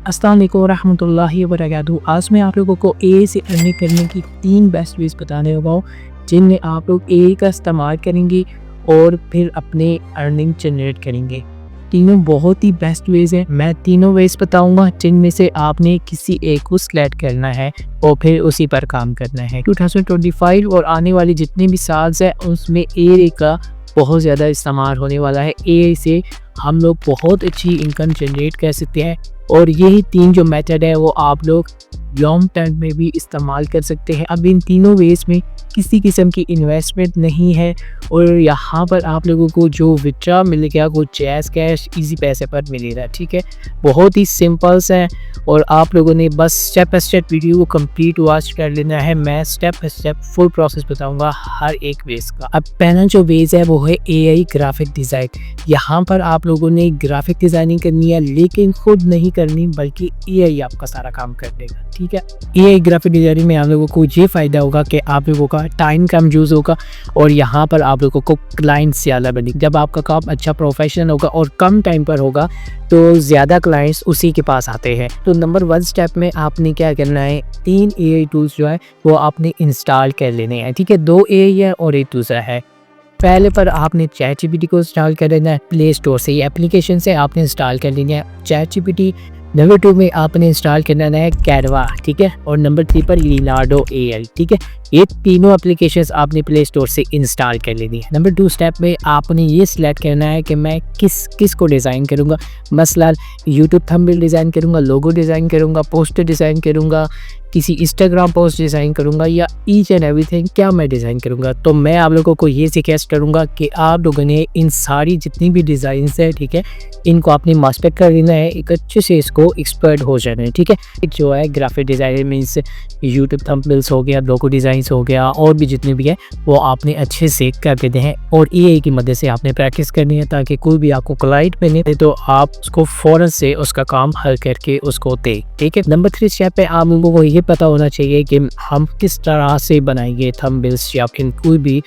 अस्सलाम वालेकुम रहमतुल्लाहि व बरकातहू। आज मैं आप लोगों को एआई से अर्निंग करने की 3 बेस्ट वेज़ बताने वाला हूँ, जिनमें आप लोग एआई का इस्तेमाल करेंगे और फिर अपने अर्निंग जनरेट करेंगे। तीनों बहुत ही बेस्ट वेज़ हैं। मैं तीनों वेज़ बताऊँगा, जिनमें से आपने किसी एक को सिलेक्ट करना है और फिर उसी पर काम करना है। 2025 और आने वाले जितने भी साल्स हैं, उसमें एआई का बहुत ज़्यादा इस्तेमाल होने वाला है। एआई से हम लोग बहुत अच्छी इनकम जनरेट कर सकते हैं और यही 3 जो मेथड है वो आप लोग लॉन्ग टर्म में भी इस्तेमाल कर सकते हैं। अब इन तीनों वेज़ में किसी किस्म की इन्वेस्टमेंट नहीं है और यहाँ पर आप लोगों को जो विड्रॉ मिलेगा वो जैज़ कैश ईज़ी पैसे पर मिलेगा। ठीक है, बहुत ही सिंपल्स है और आप लोगों ने बस स्टेप बाय स्टेप वीडियो को कंप्लीट वॉच कर लेना है। मैं step by step full process बताऊंगा हर एक वेज़ का। अब पहला जो वेज़ है वो है एआई ग्राफिक डिज़ाइन। यहाँ पर आप लोगों ने ग्राफिक डिज़ाइनिंग करनी है, लेकिन खुद नहीं करनी, बल्कि एआई आपका सारा काम कर देगा। ठीक है, एआई ग्राफिक डिज़ाइनिंग में आप लोगों को ये फ़ायदा होगा कि आप लोगों का टाइम कम यूज़ होगा और यहाँ पर आप लोगों को क्लाइंट्स ज़्यादा बनेंगे। जब आपका काम अच्छा प्रोफेशनल होगा और कम टाइम पर होगा तो ज़्यादा क्लाइंट्स उसी के पास आते हैं। तो नंबर 1 स्टेप में आपने क्या करना है, 3 एआई टूल्स जो है वो आपने इंस्टॉल कर लेने हैं। ठीक है, 2 एआई है और एक दूसरा है। पहले पर आपने चैटजीपीटी को इंस्टॉल कर लेना है प्ले स्टोर से, ये एप्लीकेशन से आपने इंस्टॉल कर लेना है चैटजीपीटी। नंबर 2 में आपने इंस्टॉल करना है कैनवा। ठीक है, और नंबर 3 पर लिनार्डो एआई। ठीक है, ये तीनों एप्लीकेशंस आपने प्ले स्टोर से इंस्टॉल कर लेनी है। नंबर 2 स्टेप में आपने ये सिलेक्ट करना है कि मैं किस को डिज़ाइन करूँगा। मसलन यूट्यूब थंबनेल डिज़ाइन करूँगा, लोगो डिज़ाइन करूँगा, पोस्टर डिज़ाइन करूँगा, किसी इंस्टाग्राम पोस्ट डिज़ाइन करूँगा, या ईच एंड एवरीथिंग क्या मैं डिज़ाइन करूँगा। तो मैं आप लोगों को ये सजेस्ट करूँगा कि आप लोगों ने इन सारी जितनी भी डिज़ाइंस है, ठीक है, इनको आपने मास्टर कर लेना है, एक अच्छे से इसको एक्सपर्ट हो जाना है। ठीक है, जो है graphic designer means YouTube thumbnails हो गया, लोगो डिज़ाइन हो गया, और भी जितने भी है वो आपने अच्छे से कर देते हैं और एआई की मदद से आपने प्रैक्टिस करनी है, ताकि कोई भी आपको क्लाइंट मिले तो आप उसको फ़ौरन से उसका काम हल करके उसको दे। ठीक है, नंबर 3 स्टेप पे आप लोगों को ये पता होना चाहिए कि हम किस तरह से बनाएंगे थंबनेल्स या फिर कोई भी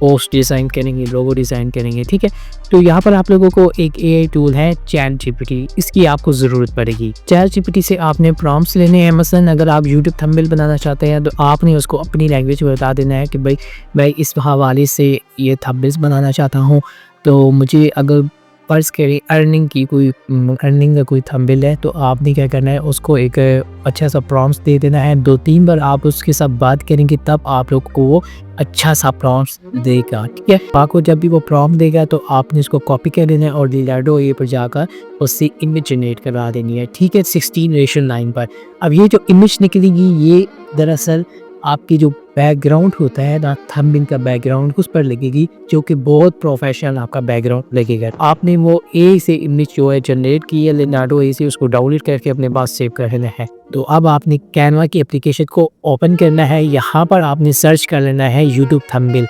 पोस्ट डिज़ाइन करेंगे, लोगो डिज़ाइन करेंगे। ठीक है, तो यहाँ पर आप लोगों को एक एआई टूल है चैटजीपीटी, इसकी आपको ज़रूरत पड़ेगी। चैटजीपीटी से आपने प्रॉम्प्ट्स लेने हैं। मसलन अगर आप यूट्यूब थंबनेल बनाना चाहते हैं तो आपने उसको अपनी लैंग्वेज में बता देना है कि भाई मैं इस हवाले से ये थंबनेल्स बनाना चाहता हूँ, तो मुझे अगर फ़र्ज़ करें अर्निंग का कोई थंबनेल है, तो आपने क्या करना है, उसको एक अच्छा सा प्रॉम्प्ट्स दे देना है। 2-3 बार आप उसके साथ बात करेंगे तब आप लोग को वो अच्छा सा प्रॉम्प्ट्स देगा। ठीक है, आपको जब भी वो प्रॉम्प्ट देगा तो आपने इसको कॉपी कर लेना है और लिनार्डो एआई पर जाकर उससे इमेज जनरेट करवा देनी है। ठीक है, 16:9 पर। अब ये जो इमेज निकलेगी ये दरअसल आपकी जो बैकग्राउंड होता है ना, थंबनेल का बैकग्राउंड, उस पर लगेगी, जो कि बहुत प्रोफेशनल आपका बैकग्राउंड लगेगा। आपने वो एआई से इमेज जो है जनरेट की है लिनार्डो एआई से, उसको डाउनलोड करके अपने पास सेव कर लेना है। तो अब आपने कैनवा की एप्लीकेशन को ओपन करना है। यहाँ पर आपने सर्च कर लेना है यूट्यूब थंबनेल,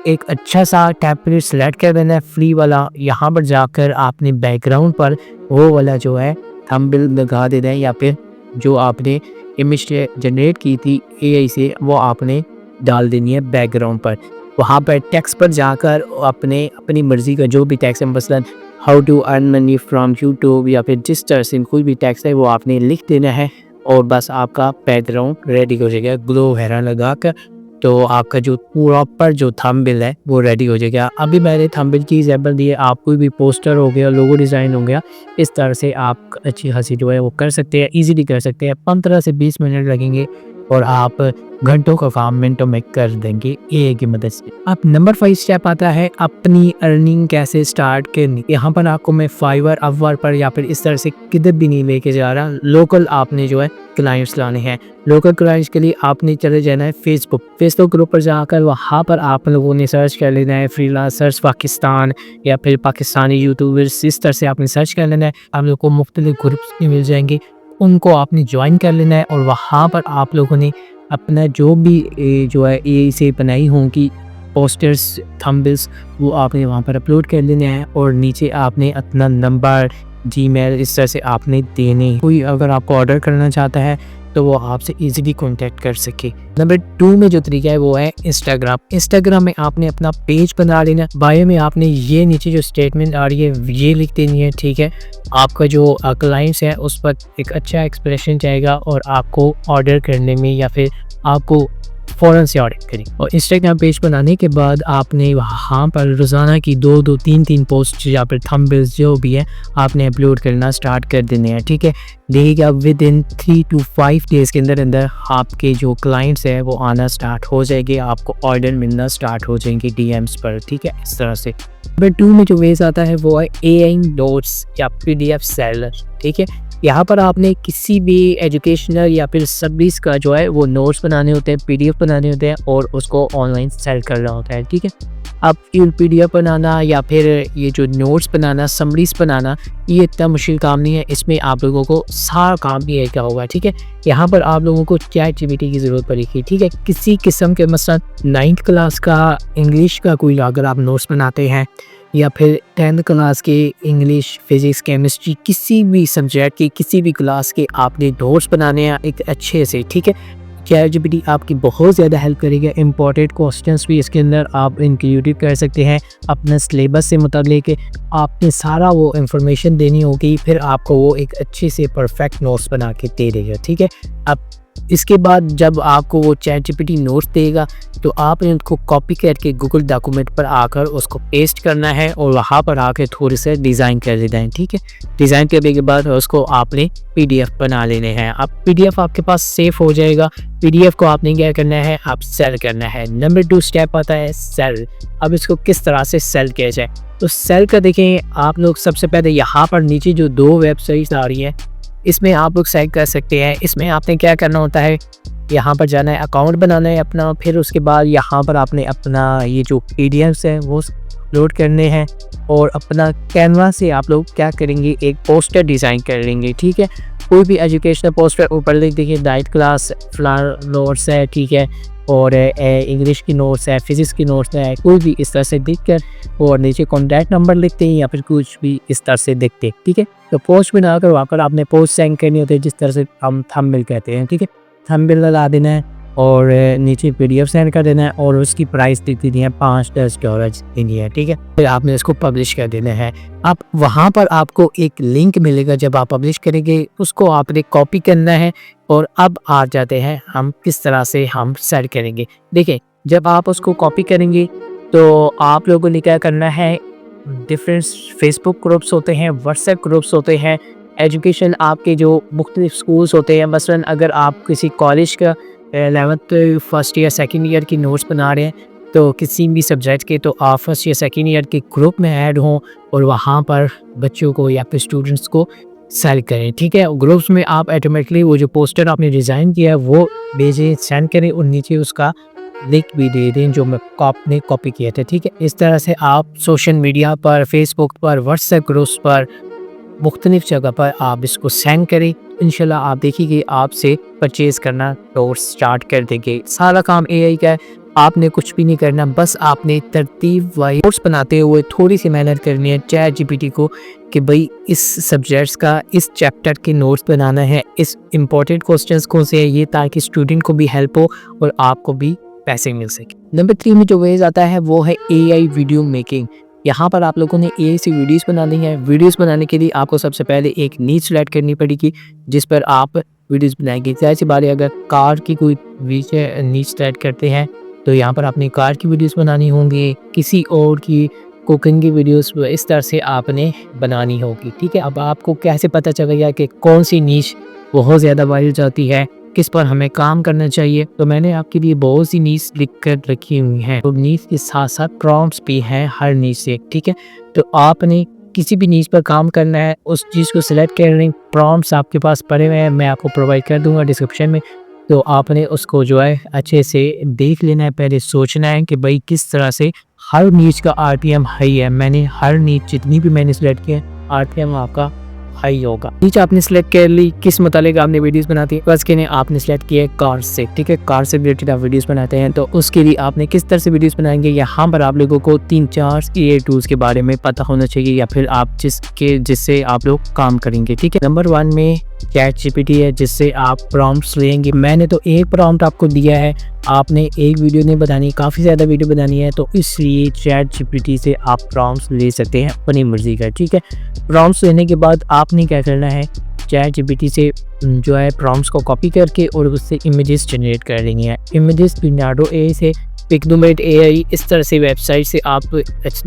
एक अच्छा सा टेम्पलेट सेलेक्ट कर देना है फ्री वाला। यहाँ पर जाकर आपने बैकग्राउंड पर वो वाला जो है थंबनेल लगा देना है, या फिर जो आपने इमेज जनरेट की थी एआई से वो आपने डाल देनी है बैकग्राउंड पर। वहाँ पर टेक्स्ट पर जाकर अपनी मर्ज़ी का जो भी टेक्स्ट है, मसलन how to earn money from YouTube, या फिर जिस तरह से कोई भी टेक्स्ट है वो आपने लिख देना है और बस आपका बैकग्राउंड रेडी हो जाएगा ग्लो वगैरह लगा कर। तो आपका जो प्रॉपर जो थंबनेल है वो रेडी हो जाएगा। अभी मैंने थंबनेल की एग्जांपल दी है, आप कोई भी पोस्टर हो गया, लोगो डिज़ाइन हो गया, इस तरह से आप अच्छी खासी जो है वो कर सकते हैं, इजीली कर सकते हैं। 15 से 20 मिनट लगेंगे और आप घंटों का काम मिनटों में कर देंगे एआई की मदद से। अब नंबर 5 स्टेप आता है अपनी अर्निंग कैसे स्टार्ट करनी। यहाँ पर आपको मैं फाइवर, अपवर्क पर या फिर इस तरह से किधर भी नहीं लेके जा रहा। लोकल आपने जो है क्लाइंट्स लाने हैं। लोकल क्लाइंट्स के लिए आपने चले जाना है फेसबुक ग्रुप पर जाकर, वहाँ पर आप लोगों ने सर्च कर लेना है फ्रीलांसर्स पाकिस्तान या फिर पाकिस्तानी यूट्यूबर्स, इस तरह से आपने सर्च कर लेना है। आप लोगों को मुख्तलिफ ग्रुप्स भी मिल जाएंगे, उनको आपने ज्वाइन कर लेना है और वहाँ पर आप लोगों ने अपना जो भी जो है एआई से बनाई होंगी पोस्टर्स, थंबनेल्स, वो आपने वहाँ पर अपलोड कर लेना है और नीचे आपने अपना नंबर, जीमेल, इस तरह से आपने देने। कोई अगर आपको ऑर्डर करना चाहता है तो वो आपसे इजीली कांटेक्ट कर सके। नंबर 2 में जो तरीका है वो है इंस्टाग्राम में आपने अपना पेज बना लेना। बायो में आपने ये नीचे जो स्टेटमेंट आ रही है ये लिख देनी है, ठीक है। आपका जो क्लाइंट्स है उस पर एक अच्छा एक्सप्रेशन जाएगा और आपको ऑर्डर करने में या फिर आपको फ़ौरन से ऑर्डर करें। और इंस्टाग्राम पेज बनाने के बाद आपने वहाँ पर रोज़ाना की 2-2 3-3 पोस्ट या फिर थंबनेल्स जो भी है आपने अपलोड करना स्टार्ट कर देने हैं, ठीक है। देखिए अब विद इन 3 to 5 डेज़ के अंदर अंदर आपके जो क्लाइंट्स हैं वो आना स्टार्ट हो जाएंगे, आपको ऑर्डर मिलना स्टार्ट हो जाएंगे डीएम्स पर, ठीक है। इस तरह से नंबर 2 में जो वेज आता है वो है AI नोट्स या PDF सेलर, ठीक है। यहाँ पर आपने किसी भी एजुकेशनल या फिर सर्विस का जो है वो नोट्स बनाने होते हैं, PDF बनाने होते हैं और उसको ऑनलाइन सेल करना होता है, ठीक है। अब PDF बनाना या फिर ये जो नोट्स बनाना, समरीज बनाना, ये इतना मुश्किल काम नहीं है। इसमें आप लोगों को सारा काम भी है क्या होगा, ठीक है। यहाँ पर आप लोगों को ChatGPT की ज़रूरत पड़ेगी, ठीक है। किसी किस्म के मसलन 9th क्लास का इंग्लिश का कोई अगर आप नोट्स बनाते हैं या फिर 10th क्लास के इंग्लिश, फिज़िक्स, केमिस्ट्री, किसी भी सब्जेक्ट के किसी भी क्लास के आपने नोट्स बनाने हैं एक अच्छे से, ठीक है। ChatGPT आपकी बहुत ज़्यादा हेल्प करेगा। इंपॉर्टेंट क्वेश्चंस भी इसके अंदर आप इंक्लूड कर सकते हैं। अपने सिलेबस से मुताबिक आपने सारा वो इंफॉर्मेशन देनी होगी, फिर आपको वो एक अच्छे से परफेक्ट नोट्स बना के दे देगा, ठीक है। अब इसके बाद जब आपको वो ChatGPT नोट्स देगा तो आपने उनको कॉपी करके गूगल डॉक्यूमेंट पर आकर उसको पेस्ट करना है और वहाँ पर आकर थोड़े से डिज़ाइन कर देना है, ठीक है। डिज़ाइन करने के बाद उसको आपने PDF बना लेने हैं। अब PDF आपके पास सेफ हो जाएगा। PDF को आपने क्या करना है, आप सेल करना है। नंबर 2 स्टेप आता है सेल। अब इसको किस तरह से सेल किया जाए, तो सेल का देखें आप लोग सबसे पहले यहाँ पर नीचे जो 2 वेबसाइट्स आ रही हैं इसमें आप लोग सेल कर सकते हैं। इसमें आपने क्या करना होता है, यहाँ पर जाना है, अकाउंट बनाना है अपना, फिर उसके बाद यहाँ पर आपने अपना ये जो PDFs है वो लोड करने हैं और अपना कैनवा से आप लोग क्या करेंगे, एक पोस्टर डिज़ाइन कर लेंगे, ठीक है। कोई भी एजुकेशनल पोस्टर ऊपर लिख देखिए 9th क्लास फ्लार नोट्स है, ठीक है, और इंग्लिश की नोट्स है, फिज़िक्स की नोट्स है, कोई भी इस तरह से दिख कर और नीचे कॉन्टैक्ट नंबर लिखते हैं या फिर कुछ भी इस तरह से दिखते, ठीक है। तो पोस्ट बनाकर वहाँ पर आपने पोस्ट सेंड करनी होती है जिस तरह से हम थंबनेल कहते हैं, ठीक है। थंबनेल लगा देना है और नीचे PDF सेंड कर देना है और उसकी प्राइस लिख देनी है $5-10 देनी है, ठीक है। फिर आपने इसको पब्लिश कर देना है। अब वहाँ पर आपको एक लिंक मिलेगा, जब आप पब्लिश करेंगे उसको आपने कॉपी करना है। और अब आ जाते हैं हम किस तरह से हम सेल करेंगे। देखिए जब आप उसको कॉपी करेंगे तो आप लोगों ने क्या करना है, डिफरेंट फेसबुक ग्रुप्स होते हैं, व्हाट्सएप ग्रुप्स होते हैं, एजुकेशन आपके जो मुख्तलिफ स्कूल्स होते हैं, मसलन अगर आप किसी कॉलेज का 11th first year second year की नोट्स बना रहे हैं तो किसी भी सब्जेक्ट के, तो आप फर्स्ट ईयर सेकंड ईयर के ग्रुप में ऐड हों और वहाँ पर बच्चों को या फिर स्टूडेंट्स को सेल करें, ठीक है। ग्रुप्स में आप ऑटोमेटिकली वो जो पोस्टर आपने डिज़ाइन किया है वो भेजें, सेंड करें और नीचे उसका लिंक भी दे दें जो मैं आपने कॉपी किया था, ठीक है। इस तरह से आप सोशल मीडिया पर, फेसबुक पर, व्हाट्सएप ग्रुप्स पर, मुख्तलिफ जगह पर आप इसको सेंड करें। इंशाल्लाह आप देखिए आपसे परचेज़ करना तो स्टार्ट कर देंगे। सारा काम AI का है, आपने कुछ भी नहीं करना, बस आपने तरतीब वाइज नोट्स बनाते हुए थोड़ी सी मेहनत करनी है ChatGPT को कि भाई इस सब्जेक्ट्स का इस चैप्टर के नोट्स बनाना है, इस इम्पोर्टेंट क्वेश्चंस कौन से हैं ये, ताकि स्टूडेंट को भी हेल्प हो और आपको भी पैसे मिल सके। नंबर 3 में जो वेज आता है वो है AI वीडियो मेकिंग। यहाँ पर आप लोगों ने AI से वीडियोस बनानी है। वीडियोस बनाने के लिए आपको सबसे पहले एक नीच सेलेक्ट करनी पड़ेगी जिस पर आप वीडियोस बनाएंगे। जाहिर सी बात है, अगर कार की कोई नीच सेलेक्ट करते हैं तो यहाँ पर आपने कार की वीडियोस बनानी होंगी, किसी और की कुकिंग की वीडियोस इस तरह से आपने बनानी होगी, ठीक है। अब आपको कैसे पता चलेगा कि कौन सी नीच बहुत ज़्यादा वायरल जाती है, किस पर हमें काम करना चाहिए, तो मैंने आपके लिए बहुत सी नीच लिख कर रखी हुई हैं। तो नीच के साथ साथ प्रॉम्प्ट्स भी हैं हर नीच से, ठीक है। तो आपने किसी भी नीच पर काम करना है, उस चीज़ को सिलेक्ट करने, प्रॉम्प्ट्स आपके पास पड़े हुए हैं, मैं आपको प्रोवाइड कर दूंगा डिस्क्रिप्शन में। तो आपने उसको जो है अच्छे से देख लेना है, पहले सोचना है कि भाई किस तरह से हर नीच का RPM हाई है। मैंने हर नीच जितनी भी मैंने सिलेक्ट किया RPM आपका हाई होगा। नीचे आपने सेलेक्ट कर ली किस मुतालिक आपने वीडियोस बनाती है, बस के लिए आपने सेलेक्ट किया कार से, ठीक है। कार से रिलेटेड आप वीडियोस बनाते हैं तो उसके लिए आपने किस तरह से वीडियोस बनाएंगे, यहाँ पर आप लोगों को 3-4 AI टूल्स के बारे में पता होना चाहिए, या फिर आप जिससे आप लोग काम करेंगे, ठीक है। नंबर 1 में ChatGPT है, जिससे आप प्रॉम्प्ट्स लेंगे। मैंने तो एक प्रॉम्प्ट आपको दिया है, आपने एक वीडियो नहीं बनानी, काफ़ी ज़्यादा वीडियो बनानी है, तो इसलिए ChatGPT से आप प्रॉम्प्ट्स ले सकते हैं अपनी मर्जी का, ठीक है। प्रॉम्प्ट्स लेने के बाद आपने क्या करना है, ChatGPT से जो है प्रॉम्प्ट्स को कॉपी करके और उससे इमेजेस जनरेट कर लेंगे हैं। इमेजेस Leonardo AI से, Pictomatic AI, इस तरह से वेबसाइट से आप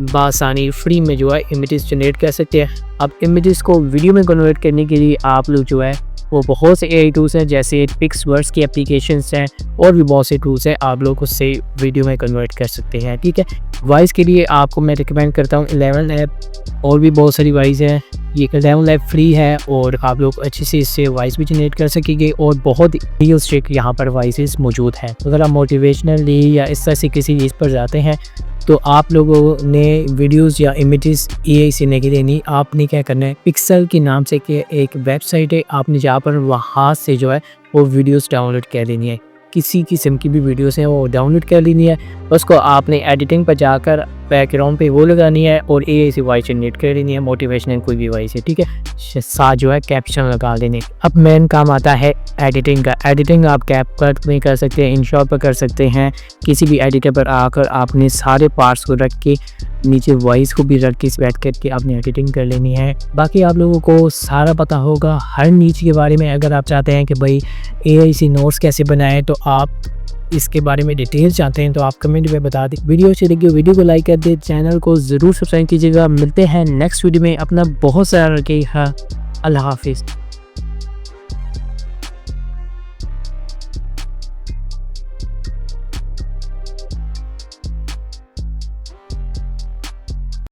बासानी फ्री में जो है इमेजेस जनरेट कर सकते हैं। अब इमेजेस को वीडियो में कन्वर्ट करने के लिए आप लोग जो है वो बहुत से AI टूल्स हैं, जैसे पिक्सवर्क्स की एप्लीकेशंस हैं और भी बहुत से टूल्स हैं, आप लोग उससे वीडियो में कन्वर्ट कर सकते हैं, ठीक है। वॉइस के लिए आपको मैं रिकमेंड करता हूँ 11 ऐप, और भी बहुत सारी वॉइस हैं। ये 11 ऐप फ्री है और आप लोग अच्छे से इससे वॉइस भी जनरेट कर सकेंगे, और बहुत रियलिस्टिक यहाँ पर वॉइसेस मौजूद हैं। अगर आप मोटिवेशनली या इस तरह से किसी चीज़ पर जाते हैं तो आप लोगों ने वीडियोस या इमेजेस AI से नहीं लेनी, आपने क्या करना है, पिक्सल के नाम से कि एक वेबसाइट है, आपने जहाँ पर वहाँ से जो है वो वीडियोस डाउनलोड कर लेनी है। किसी किस्म की भी वीडियोस हैं वो डाउनलोड कर लेनी है, उसको आपने एडिटिंग पर जाकर बैकग्राउंड पे वो लगानी है और AI से वॉइस जनरेट कर लेनी है, मोटिवेशनल कोई भी वॉइस है, ठीक है। साथ जो है कैप्शन लगा लेने। अब मेन काम आता है एडिटिंग का। एडिटिंग आप कैपकट में कर सकते हैं, InShot पर कर सकते हैं, किसी भी एडिटर पर आकर आपने सारे पार्ट्स को रख के नीचे वॉइस को भी रख के सेट करके आपने एडिटिंग कर लेनी है। बाकी आप लोगों को सारा पता होगा हर नीचे के बारे में। अगर आप चाहते हैं कि भाई AI से नोट्स कैसे बनाएं, तो आप इसके बारे में डिटेल्स चाहते हैं तो आप कमेंट में बता दें। वीडियो अच्छी लगी वीडियो को लाइक कर दें, चैनल को ज़रूर सब्सक्राइब कीजिएगा। मिलते हैं नेक्स्ट वीडियो में, अपना बहुत सारा रखिएगा। अल्लाह हाफिज़।